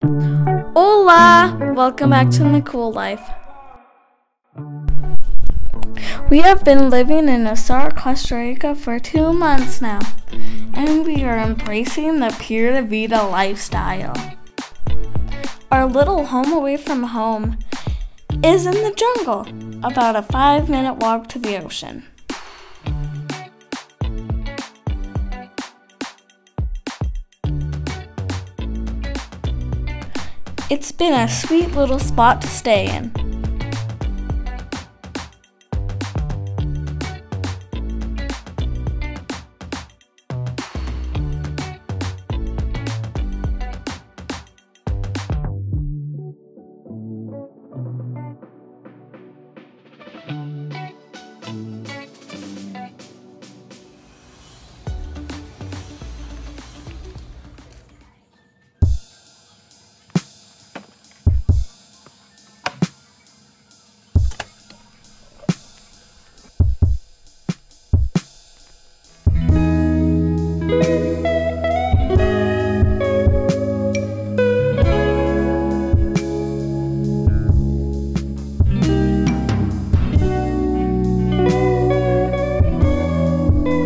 Hola! Welcome back to the Cool Life. We have been living in Nosara, Costa Rica for 2 months now, and we are embracing the Pura Vida lifestyle. Our little home away from home is in the jungle, about a 5-minute walk to the ocean. It's been a sweet little spot to stay in.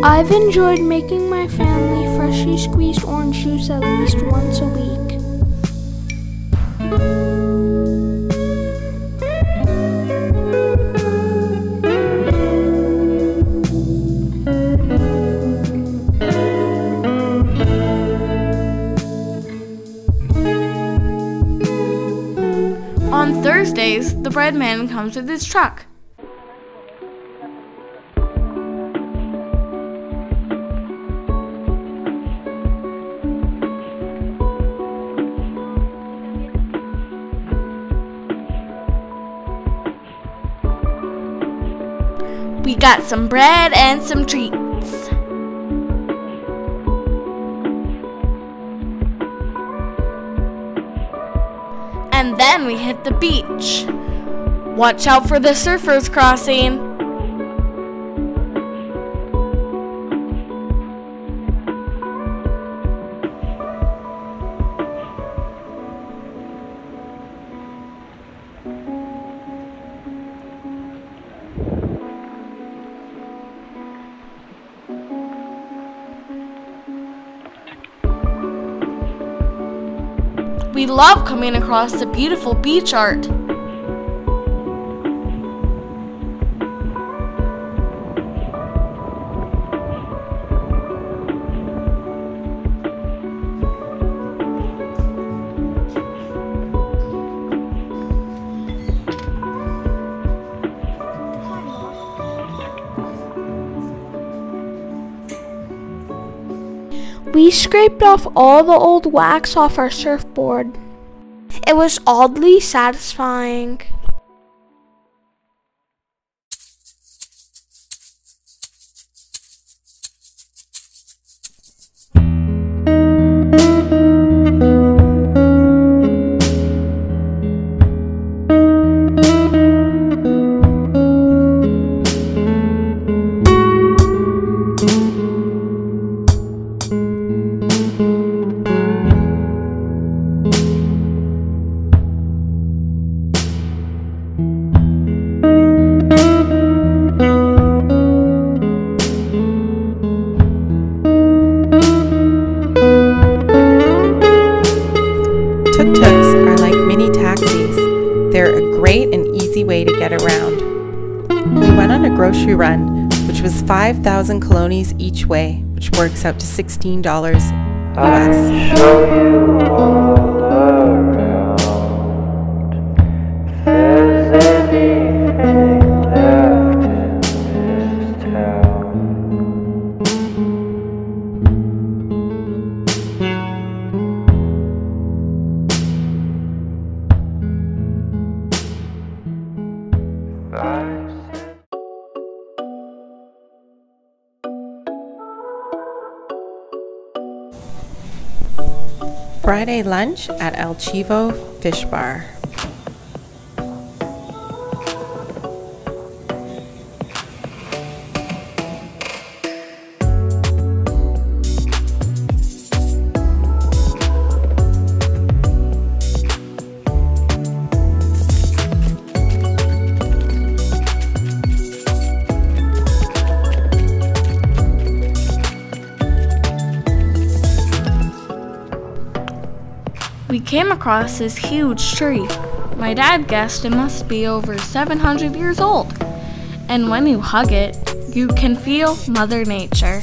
I've enjoyed making my family freshly squeezed orange juice at least once a week. On Thursdays, the bread man comes with his truck. We got some bread and some treats. And then we hit the beach. Watch out for the surfers crossing. We love coming across the beautiful beach art. We scraped off all the old wax off our surfboard. It was oddly satisfying. Tuk Tuks are like mini taxis. They're a great and easy way to get around. We went on a grocery run, which was 5,000 colones each way, which works out to $16 US. I'll show you all around. If there's anything left in this town. Friday lunch at El Chivo Fish Bar. we came across this huge tree. My dad guessed it must be over 700 years old. And when you hug it, you can feel Mother Nature.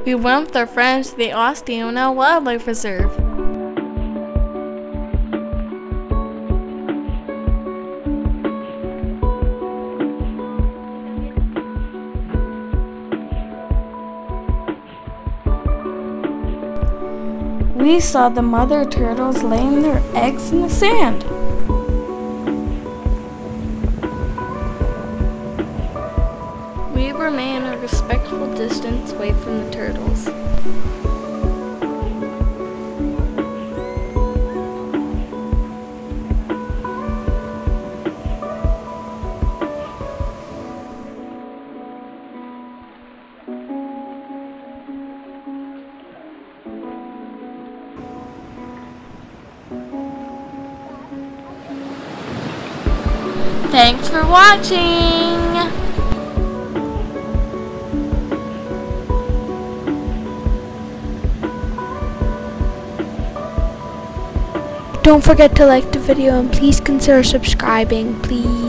We went with our friends to the Ostional Wildlife Reserve. We saw the mother turtles laying their eggs in the sand. We remain a respectful distance away from the turtles. Thanks for watching! Don't forget to like the video and please consider subscribing, please.